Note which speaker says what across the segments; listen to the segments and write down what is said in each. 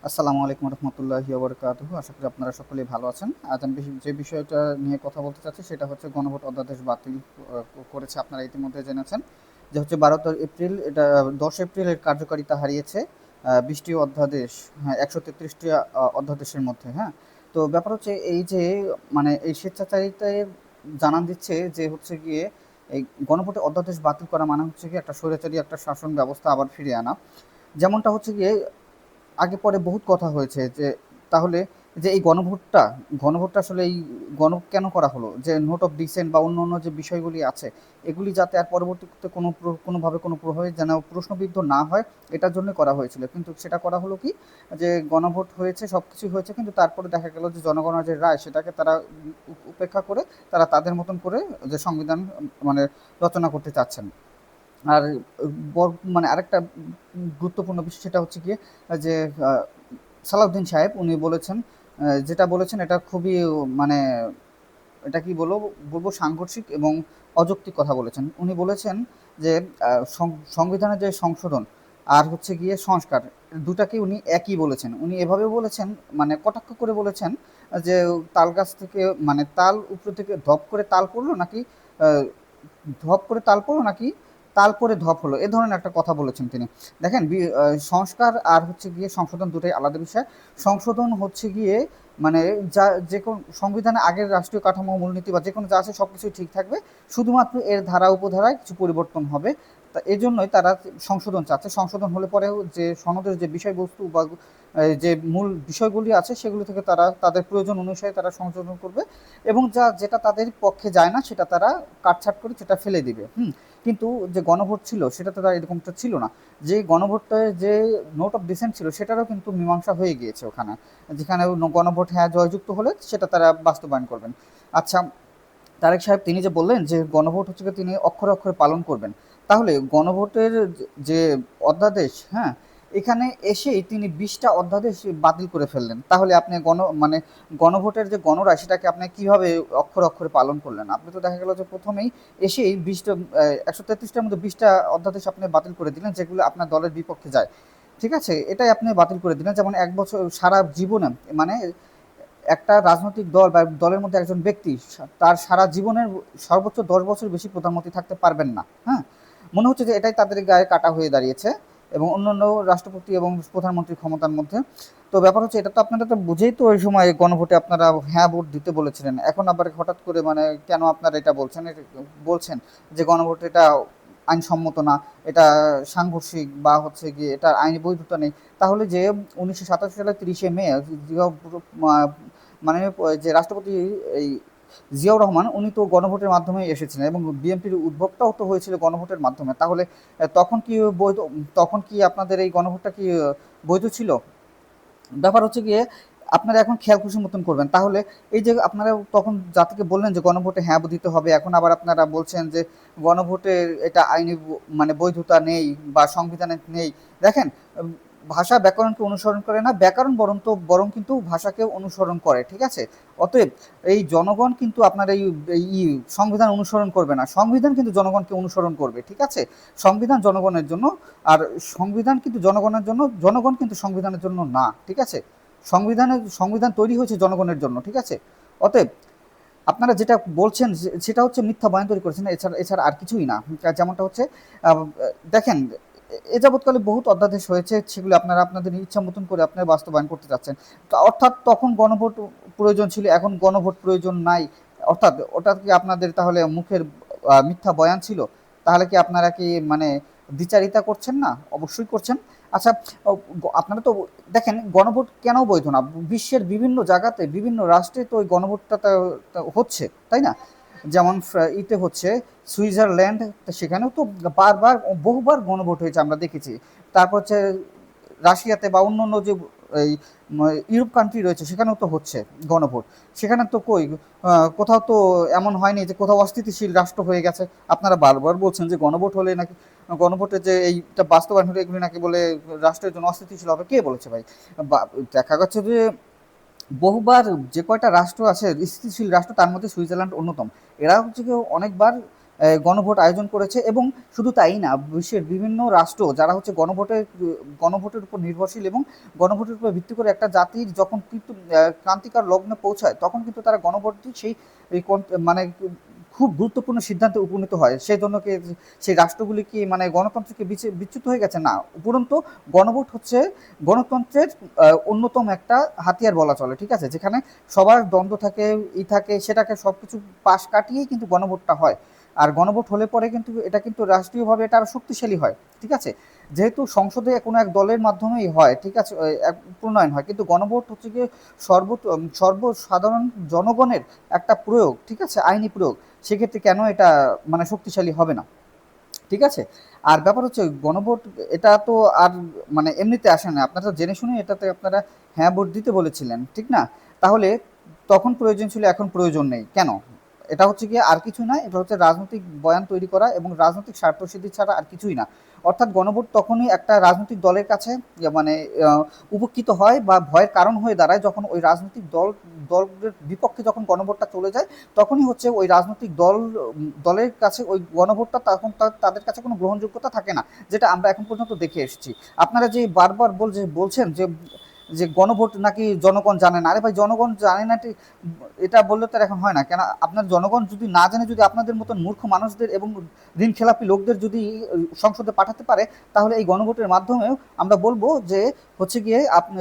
Speaker 1: আসসালামু আলাইকুম রহমতুল্লাহি ওবরকাতুহু। আশা করি আপনারা সকলেই ভালো আছেন। আজ আমি যে বিষয়টা নিয়ে কথা বলতে চাচ্ছি সেটা হচ্ছে গণভোট অধ্যাদেশ বাতিল করেছে। আপনারা ইতিমধ্যে জেনেছেন যে হচ্ছে 12 এপ্রিল, এটা 10 এপ্রিল এর কার্যকারিতা হারিয়েছে 20টি অধ্যাদেশ, হ্যাঁ 133টি অধ্যাদেশের মধ্যে। হ্যাঁ, তো ব্যাপার হচ্ছে এই যে মানে এই স্বেচ্ছাচারিতায় জানান দিচ্ছে যে হচ্ছে গিয়ে এই গণভোটে অধ্যাদেশ বাতিল করা মানে হচ্ছে গিয়ে একটা স্বৈরাচারী একটা শাসন ব্যবস্থা আবার ফিরিয়ে আনা। যেমনটা হচ্ছে গিয়ে আগে পরে বহুত কথা হয়েছে যে তাহলে যে এই গণভোটটা আসলে এই কেন করা হলো, যে নোট অফ ডিসেন্ট বা অন্য অন্য যে বিষয়গুলি আছে এগুলি যাতে আর পরবর্তীতে কোনোভাবে কোনো প্রভাবে যেন প্রশ্নবিদ্ধ না হয়, এটার জন্য করা হয়েছিল। কিন্তু সেটা করা হলো কি, যে গণভোট হয়েছে, সব কিছুই হয়েছে, কিন্তু তারপরে দেখা গেল যে জনগণের যে রায় সেটাকে তারা উপেক্ষা করে তারা তাদের মতন করে যে সংবিধান মানে রচনা করতে চাচ্ছেন। আর মানে আরেকটা গুরুত্বপূর্ণ বিষয় সেটা হচ্ছে গিয়ে যে আহ, সালাউদ্দিন সাহেব উনি বলেছেন, যেটা বলেছেন এটা খুবই মানে এটা কি বলবো সাংঘর্ষিক এবং অযৌক্তিক কথা বলেছেন। উনি বলেছেন যে সংবিধানের যে সংশোধন আর হচ্ছে গিয়ে সংস্কার, দুটাকে উনি একই বলেছেন। উনি এভাবে বলেছেন, মানে কটাক্ষ করে বলেছেন যে তাল গাছ থেকে মানে তাল উপর থেকে ধপ করে তাল পড়লো নাকি, আহ, ধপ করে তাল পড়লো নাকি তাল পরে ধপ হলো, এ ধরনের একটা কথা বলেছেন তিনি। দেখেন সংস্কার আর হচ্ছে গিয়ে সংশোধন দুটোই আলাদা বিষয়। সংশোধন হচ্ছে গিয়ে মানে যা যে কোন সংবিধানে আগের রাষ্ট্রীয় কাঠামো মূলনীতি বা যে কোনো যা আছে সব কিছুই ঠিক থাকবে, শুধুমাত্র এর ধারা উপধারায় কিছু পরিবর্তন হবে। তা এই জন্যই তারা সংশোধন চাচ্ছে। সংশোধন হলে পরেও যে সনদের যে বিষয়বস্তু বা যে মূল বিষয়গুলি আছে সেগুলো থেকে তারা তাদের প্রয়োজন অনুসারে তারা সংশোধন করবে, এবং যেটা তাদের পক্ষে যায় না সেটা তারা কাটছাট করে সেটা ফেলে দিবে। কিন্তু যে গণভোট ছিল সেটা তো তার এরকমটা ছিল না। যে গণভোটে যে নোট অফ ডিসেন্ট ছিল সেটারও কিন্তু মীমাংসা হয়ে গিয়েছে ওখানে, যেখানে গণভোট হ্যাঁ জয়যুক্ত হলে সেটা তারা বাস্তবায়ন করবেন। আচ্ছা, তারেক সাহেব তিনি যে বললেন যে গণভোট হচ্ছে গিয়ে তিনি অক্ষরে অক্ষরে পালন করবেন, তাহলে গণভোটের যে অধ্যাদেশ, হ্যাঁ, এখানে এসেই তিনি 20টা অধ্যাদেশ বাতিল করে ফেললেন। তাহলে আপনি মানে গণভোটের যে গণরায় সেটাকে আপনি কিভাবে অক্ষরে অক্ষরে পালন করলেন? আপনি তো দেখা গেল যে প্রথমেই এসেই 20টা 133টার মধ্যে 20টা অধ্যাদেশ আপনি বাতিল করে দিলেন যেগুলো আপনার দলের বিপক্ষে যায়। ঠিক আছে, এটাই আপনি বাতিল করে দিলেন। যেমন 1 বছর সারা জীবনে মানে একটা রাজনৈতিক দল বা দলের মধ্যে একজন ব্যক্তি তার সারা জীবনের সর্বোচ্চ 10 বছর বেশি প্রধানমন্ত্রী থাকতে পারবেন না। হ্যাঁ, মনে হচ্ছে যে এটাই তাদের গায়ে কাটা হয়ে দাঁড়িয়েছে এবং অন্যান্য রাষ্ট্রপতি এবং প্রধানমন্ত্রীর ক্ষমতার মধ্যে। তো ব্যাপার হচ্ছে এটা তো আপনারা তো বুঝেই তো ওই সময় গণভোটে আপনারা হ্যাঁ ভোট দিতে বলেছিলেন। এখন আবার হঠাৎ করে মানে কেন আপনারা এটা বলছেন যে গণভোট এটা আইনসম্মত না, এটা সাংঘর্ষিক বা হচ্ছে গিয়ে এটার আইনি বৈধতা নেই। তাহলে যে 1987 সালের 30শে মে মানে যে রাষ্ট্রপতি এই জিয়াউর রহমান উনি তো গণভোটের মাধ্যমে এসেছিলেন এবং বিএনপির উদ্ভবটাও তো হয়েছিল গণভোটের মাধ্যমে। তাহলে তখন কি বৈধ, তখন কি আপনাদের এই গণভোটটা কি বৈধ ছিল? ব্যাপার হচ্ছে গিয়ে আপনারা এখন খেয়াল খুশি মতন করবেন। তাহলে এই যে আপনারা তখন জাতিকে বললেন যে গণভোটে হ্যাঁ দিতে হবে, এখন আবার আপনারা বলছেন যে গণভোটের এটা আইনি মানে বৈধতা নেই বা সংবিধানে নেই। দেখেন, ভাষা ব্যাকরণকে অনুসরণ করে না, ব্যাকরণ বরং কিন্তু ভাষাকে অনুসরণ করে। ঠিক আছে, অতএব এই জনগণ কিন্তু আপনার এই সংবিধান অনুসরণ করবে না, সংবিধান কিন্তু জনগণকে অনুসরণ করবে। ঠিক আছে, সংবিধান জনগণের জন্য, আর সংবিধান কিন্তু জনগণের জন্য, জনগণ কিন্তু সংবিধানের জন্য না। ঠিক আছে, সংবিধান তৈরি হয়েছে জনগণের জন্য। ঠিক আছে, অতএব আপনারা যেটা বলছেন সেটা হচ্ছে মিথ্যা বয়ান তৈরি করেছেন, এছাড়া এছাড়া আর কিছুই না। যেমনটা হচ্ছে দেখেন, এ যাবৎকালে বহুত অধ্যাদেশ হয়েছে, সেগুলো আপনারা আপনাদের ইচ্ছা মতন করে আপনারা বাস্তবায়ন করতে চাচ্ছেন। তো অর্থাৎ তখন গণভোট প্রয়োজন ছিল, এখন গণভোট প্রয়োজন নাই। অর্থাৎ ওটা কি আপনাদের তাহলে মুখের মিথ্যা বয়ান ছিল? তাহলে কি আপনারা কি মানে দ্বিচারিতা করছেন না? অবশ্যই করছেন। আচ্ছা, আপনারা তো দেখেন গণভোট কেন বৈধ না, বিশ্বের বিভিন্ন জায়গাতে বিভিন্ন রাষ্ট্রে তো ওই গণভোটটা তা হচ্ছে, তাই না? যেমন ইতে হচ্ছে সুইজারল্যান্ড, সেখানেও তো বারবার বহুবার গণভোট হয়েছে আমরা দেখেছি। তারপর হচ্ছে রাশিয়াতে বা অন্য অন্য যে এই ইউরোপ কান্ট্রি রয়েছে সেখানেও তো হচ্ছে গণভোট। সেখানে তো কোথাও তো এমন হয়নি যে কোথাও অস্থিতিশীল রাষ্ট্র হয়ে গেছে। আপনারা বারবার বলছেন যে গণভোট হলে নাকি, গণভোটে যে এইটা বাস্তবায়ন হলে এগুলি নাকি বলে রাষ্ট্রের জন্য অস্থিতিশীল হবে। কে বলেছে ভাই? দেখা যাচ্ছে যে বহুবার যে কয়টা রাষ্ট্র আছে স্থিতিশীল রাষ্ট্র তার মধ্যে সুইজারল্যান্ড অন্যতম। এরা হচ্ছে কি অনেকবার গণভোট আয়োজন করেছে। এবং শুধু তাই না, বিশ্বের বিভিন্ন রাষ্ট্র যারা হচ্ছে গণভোটের উপর নির্ভরশীল এবং গণভোটের উপর ভিত্তি করে একটা জাতির যখন কিন্তু ক্রান্তিকার লগ্নে পৌঁছায়, তখন কিন্তু তারা গণভোটটি মানে খুব গুরুত্বপূর্ণ সিদ্ধান্তে উপনীত হয়। সেই জন্য কি সেই রাষ্ট্রগুলি কি মানে গণতন্ত্রকে বিচ্যুত হয়ে গেছে? না, উপরন্তু গণভোট হচ্ছে গণতন্ত্রের অন্যতম একটা হাতিয়ার বলা চলে, ঠিক আছে? যেখানে সবার দ্বন্দ্ব থাকে, থাকে, সেটাকে সব কিছু পাশ কাটিয়েই কিন্তু গণভোটটা হয়। আর গণভোট হলে পরে কিন্তু এটা কিন্তু রাষ্ট্রীয়ভাবে এটা আরও শক্তিশালী হয়, ঠিক আছে? যেহেতু সংসদে কোনো এক দলের মাধ্যমেই হয়, ঠিক আছে, প্রণয়ন হয়, কিন্তু গণভোট হচ্ছে গিয়ে সর্বসাধারণ জনগণের একটা প্রয়োগ, ঠিক আছে, আইনি প্রয়োগ। সেক্ষেত্রে কেন এটা মানে শক্তিশালী হবে না, ঠিক আছে? আর ব্যাপার হচ্ছে গণভোট, এটা তো আর মানে এমনিতে আসে না, আপনারা তো জেনে শুনে এটাতে আপনারা হ্যাঁ ভোট দিতে বলেছিলেন, ঠিক না? তাহলে তখন প্রয়োজন ছিল, এখন প্রয়োজন নেই কেন? এটা হচ্ছে গিয়ে আর কিছু না, এটা হচ্ছে রাজনৈতিক বয়ান তৈরি করা এবং রাজনৈতিক স্বার্থসিদ্ধি ছাড়া আর কিছুই না। অর্থাৎ গণভোট তখনই একটা রাজনৈতিক দলের কাছে মানে উপকৃত হয় বা ভয়ের কারণ হয়ে দাঁড়ায়, যখন ওই রাজনৈতিক দলের বিপক্ষে যখন গণভোটটা চলে যায়, তখনই হচ্ছে ওই রাজনৈতিক দলের কাছে ওই গণভোটটা তখন তাদের কাছে কোনো গ্রহণযোগ্যতা থাকে না, যেটা আমরা এখন পর্যন্ত দেখে এসেছি। আপনারা যে বারবার বলছেন যে যে গণভোট নাকি জনগণ জানে না, আরে ভাই, জনগণ জানে না এটা বললে তো এখন হয় না। কেন আপনার জনগণ যদি না জানে, যদি আপনাদের মতন মূর্খ মানুষদের এবং ঋণ খেলাপি লোকদের যদি সংসদে পাঠাতে পারে, তাহলে এই গণভোটের মাধ্যমেও আমরা বলবো যে হচ্ছে গিয়ে আপনি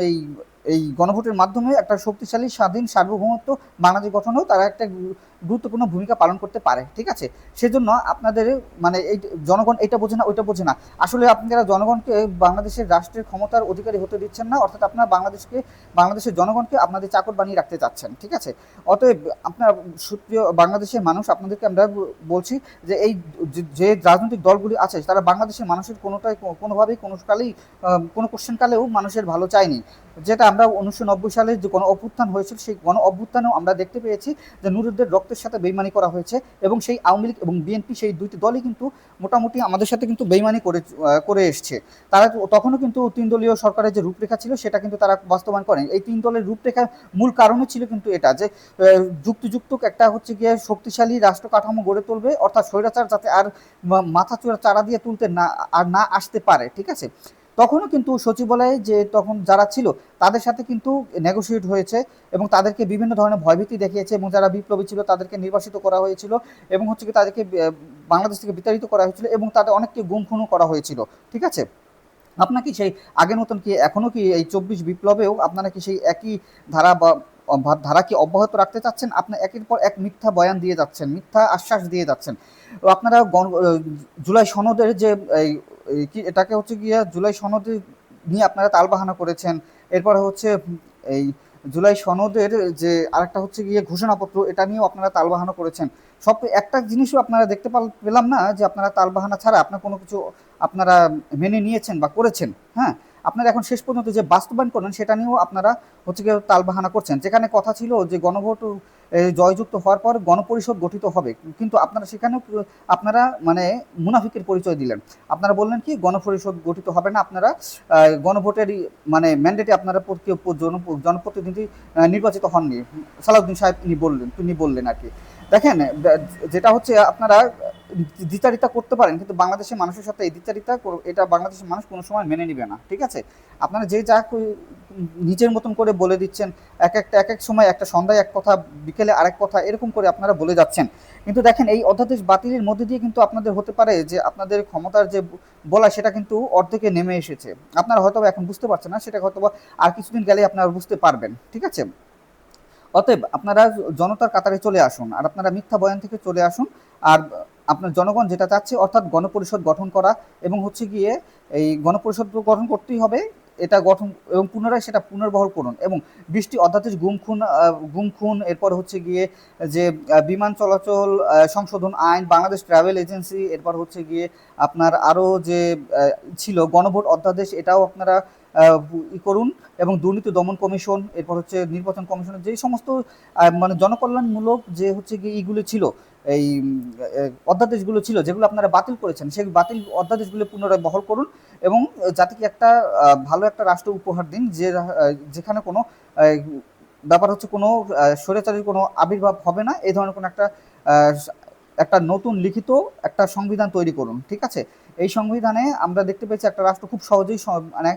Speaker 1: এই গণভোটের মাধ্যমে একটা শক্তিশালী স্বাধীন সার্বভৌমত্ব বাংলাদেশ গঠনেও তারা একটা গুরুত্বপূর্ণ ভূমিকা পালন করতে পারে, ঠিক আছে? সেজন্য আপনাদের মানে এই জনগণ এটা বোঝে না, ওইটা বোঝে না। আসলে আপনারা জনগণকে বাংলাদেশের রাষ্ট্রের ক্ষমতার অধিকারী হতে দিচ্ছেন না, অর্থাৎ আপনারা বাংলাদেশের জনগণকে আপনাদের চাকর বানিয়ে রাখতে চাচ্ছেন, ঠিক আছে? অতএব আপনার সুপ্রিয় বাংলাদেশের মানুষ, আপনাদেরকে আমরা বলছি যে এই যে রাজনৈতিক দলগুলি আছে, তারা বাংলাদেশের মানুষের কোনোভাবেই কোনো কালেই কোনো কোশ্চেন কালেও মানুষের ভালো চায়নি। যেটা আমরা 1990 সালে যে গণ অভ্যুত্থান হয়েছিল, সেই গণ অভ্যুত্থানেও আমরা দেখতে পেয়েছি যে নুরুদের রক্তের সাথে বেইমানি করা হয়েছে, এবং সেই আওয়ামী লীগ এবং বিএনপি, সেই দুইটি দলই কিন্তু মোটামুটি আমাদের সাথে কিন্তু বেইমানি করে এসছে। তারা তখনও কিন্তু 3 দলীয় সরকারের যে রূপরেখা ছিল, সেটা কিন্তু তারা বাস্তবায়ন করেন। এই 3 দলের রূপরেখার মূল কারণও ছিল কিন্তু এটা যে যুক্তিযুক্ত একটা হচ্ছে গিয়ে শক্তিশালী রাষ্ট্র কাঠামো গড়ে তুলবে, অর্থাৎ স্বৈরাচার যাতে আর মাথা চারা দিয়ে তুলতে না আসতে পারে, ঠিক আছে? তখনও কিন্তু সচিবালয়ে যে তখন যারা ছিল, তাদের সাথে কিন্তু নেগোশিয়েট হয়েছে এবং তাদেরকে বিভিন্ন ধরনের ভয়ভীতি দেখিয়েছে, এবং যারা বিপ্লবী ছিল তাদেরকে নির্বাসিত করা হয়েছিল, এবং হচ্ছে কি তাদেরকে বাংলাদেশ থেকে বিতাড়িত করা হয়েছিল, এবং তাদের অনেককে গুম খুনও করা হয়েছিল, ঠিক আছে? আপনার কি সেই আগের মতন কি এখনও কি এই 24 বিপ্লবেও আপনারা কি সেই একই ধারা বা ধারা কি অব্যাহত রাখতে চাচ্ছেন? আপনার একের পর এক মিথ্যা বয়ান দিয়ে যাচ্ছেন, মিথ্যা আশ্বাস দিয়ে যাচ্ছেন। আপনারা জুলাই সনদের যে কি এটাকে হচ্ছে গিয়ে জুলাই সনদে নিয়ে আপনারা তালবাহানা করেছেন। এরপরে হচ্ছে এই জুলাই সনদের যে আরেকটা হচ্ছে গিয়ে ঘোষণাপত্র, এটা নিয়েও আপনারা তালবাহানা করেছেন। একটা জিনিসও আপনারা দেখতে পেলাম না যে আপনারা তালবাহানা ছাড়া আপনার কোনো কিছু আপনারা মেনে নিয়েছেন বা করেছেন। হ্যাঁ, আপনারা এখন শেষ পর্যন্ত যে বাস্তবায়ন করবেন, সেটা নিয়েও আপনারা হচ্ছে গিয়ে তালবাহানা করছেন। যেখানে কথা ছিল যে গণভোট জয়যুক্ত হওয়ার পর গণপরিষদ গঠিত হবে, কিন্তু আপনারা সেখানেও আপনারা মানে মুনাফিকের পরিচয় দিলেন। আপনারা বললেন কি গণপরিষদ গঠিত হবে না, আপনারা গণভোটেরই মানে ম্যান্ডেটে আপনারা জনপ্রতিনিধি নির্বাচিত হননি। সালাউদ্দিন সাহেব তিনি বললেন আর কি। দেখেন, যেটা হচ্ছে আপনারা দ্বিচারিতা করতে পারেন, কিন্তু বাংলাদেশের মানুষের সাথে এই দ্বিচারিতা এটা বাংলাদেশের মানুষ কোনো সময় মেনে নিবে না, ঠিক আছে? আপনারা যে যা নিজের মতন করে বলে দিচ্ছেন, এক এক সময় একটা সন্ধ্যায় এক কথা, বিকেলে আরেক কথা, এরকম করে আপনারা বলে যাচ্ছেন। কিন্তু দেখেন, এই অধ্যাদেশ বাতিলের মধ্যে দিয়ে কিন্তু আপনাদের হতে পারে যে আপনাদের ক্ষমতার যে বলা, সেটা কিন্তু অর্ধেকে নেমে এসেছে। আপনারা হয়তো এখন বুঝতে পারছেন না, সেটা হয়তো আর কিছুদিন গেলে আপনারা বুঝতে পারবেন, ঠিক আছে? অতএব আপনারা জনতার কাতারে চলে আসুন, আর আপনারা মিথ্যা বয়ান থেকে চলে আসুন। আর আপনার জনগণ যেটা চাচ্ছে, অর্থাৎ গণপরিষদ গঠন করা, এবং হচ্ছে গিয়ে এই গণপরিষদ গঠন করতেই হবে, এটা গঠন এবং পুনরায় সেটা পুনর্বহাল করুন। এবং 20টি অধ্যাদেশ গুম খুন, এরপর হচ্ছে গিয়ে যে বিমান চলাচল সংশোধন আইন, বাংলাদেশ ট্রাভেল এজেন্সি, এরপর হচ্ছে গিয়ে আপনার আরও যে ছিল গণভোট অধ্যাদেশ, এটাও আপনারা করুন। এবং দুর্নীতি দমন কমিশন, এরপর হচ্ছে নির্বাচন কমিশনের যেই সমস্ত মানে জনকল্যাণমূলক যে হচ্ছে গিয়ে এইগুলো ছিল, এই অধ্যাদেশগুলো ছিল, যেগুলো আপনারা বাতিল করেছেন, সেই বাতিল অধ্যাদেশগুলো পুনরায় বহাল করুন, এবং জাতিকে একটা ভালো একটা রাষ্ট্র উপহার দিন, যেখানে কোনো ব্যাপার হচ্ছে কোনো স্বৈরাচারীর কোনো আবির্ভাব হবে না, এই ধরনের কোনো একটা একটা নতুন লিখিত একটা সংবিধান তৈরি করুন, ঠিক আছে? এই সংবিধানে আমরা দেখতে পেয়েছি একটা রাষ্ট্র খুব সহজেই মানে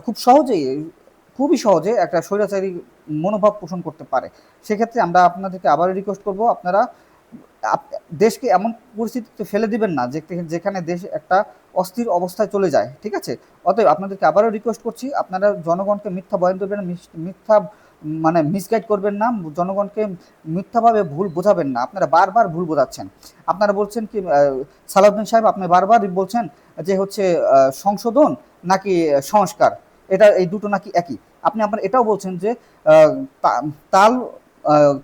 Speaker 1: খুব সহজেই, খুবই সহজে একটা স্বৈরাচারী মনোভাব পোষণ করতে পারে। সেক্ষেত্রে আমরা আপনাদেরকে আবারও রিকোয়েস্ট করব, আপনারা দেশকে এমন পরিস্থিতিতে ফেলে দিবেন না যেখানে দেশ একটা অস্থির অবস্থায় চলে যায়, ঠিক আছে? অতএব আপনাদেরকে আবারও রিকোয়েস্ট করছি, আপনারা জনগণকে মিথ্যা বয়ান দেবেন না, মিথ্যা মানে মিসগাইড করবেন না, জনগণকে মিথ্যাভাবে ভুল বোঝাবেন না। আপনারা বারবার ভুল বোঝাচ্ছেন। আপনারা বলছেন কি, সালাউদ্দিন সাহেব আপনি বারবার বলছেন যে হচ্ছে সংশোধন নাকি সংস্কার, এই দুটো নাকি একই। আপনি আপনার এটাও বলছেন যে তাল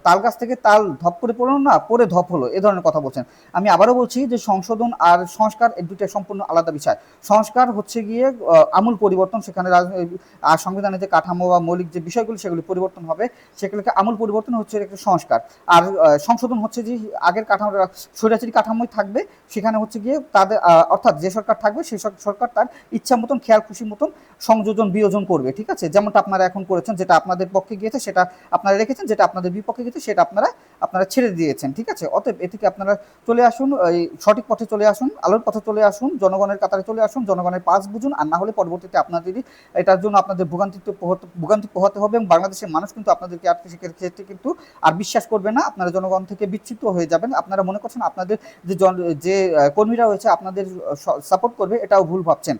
Speaker 1: তাল গাছ থেকে তাল ধপ করে পড়লো না, পড়ে ধপ হলো, এ ধরনের কথা বলছেন। আমি আবারও বলছি যে সংশোধন আর সংস্কার এই দুটো সম্পূর্ণ আলাদা বিষয়। সংস্কার হচ্ছে গিয়ে আমূল পরিবর্তন, সেখানে আর সংবিধানের যে কাঠামো বা মৌলিক যে বিষয়গুলি সেগুলি পরিবর্তন হবে, সেগুলোকে আমূল পরিবর্তন হচ্ছে একটা সংস্কার। আর সংশোধন হচ্ছে যে আগের কাঠামো স্বৈরাচারী কাঠামোই থাকবে, সেখানে হচ্ছে গিয়ে তাদের অর্থাৎ যে সরকার থাকবে সেই সরকার তার ইচ্ছা মতন খেয়াল খুশি মতন সংযোজন বিয়োজন করবে, ঠিক আছে? যেমনটা আপনারা এখন করেছেন, যেটা আপনাদের পক্ষে গিয়েছে সেটা আপনারা রেখেছেন, যেটা আপনাদের বিপক্ষে গেছে সেটা আপনারা ছেড়ে দিয়েছেন, ঠিক আছে? অতএব এ থেকে আপনারা চলে আসুন, এই সঠিক পথে চলে আসুন, আলোর পথে চলে আসুন, জনগণের কাতারে চলে আসুন, জনগণের পাশ বুঝুন। আর না হলে পরবর্তীতে আপনাদেরই এটার জন্য আপনাদের ভোগান্তি পোহাতে হবে, এবং বাংলাদেশের মানুষ কিন্তু আপনাদেরকে আর ক্ষেত্রে কিন্তু আর বিশ্বাস করবে না। আপনারা জনগণ থেকে বিচ্যুত হয়ে যাবেন। আপনারা মনে করছেন আপনাদের যে কর্মীরা রয়েছে আপনাদের সাপোর্ট করবে, এটাও ভুল ভাবছেন।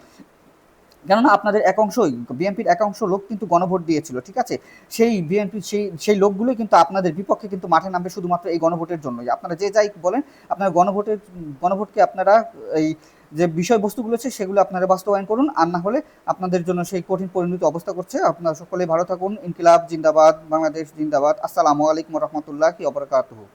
Speaker 1: কেননা আপনাদের একাংশই, বিএনপির একাংশ লোক কিন্তু গণভোট দিয়েছিল, ঠিক আছে? সেই বিএনপি সেই লোকগুলোই কিন্তু আপনাদের বিপক্ষে কিন্তু মাঠে নামবে শুধুমাত্র এই গণভোটের জন্যই। আপনারা যে যাই বলেন, আপনারা গণভোটকে আপনারা এই যে বিষয়বস্তুগুলো আছে সেগুলো আপনারা বাস্তবায়ন করুন, আর না হলে আপনাদের জন্য সেই কঠিন পরিণতি অবস্থা করছে। আপনারা সকলেই ভালো থাকুন। ইনকিলাব জিন্দাবাদ, বাংলাদেশ জিন্দাবাদ। আসসালামু আলাইকুম রহমতুল্লাহি ওয়া বারাকাতুহু।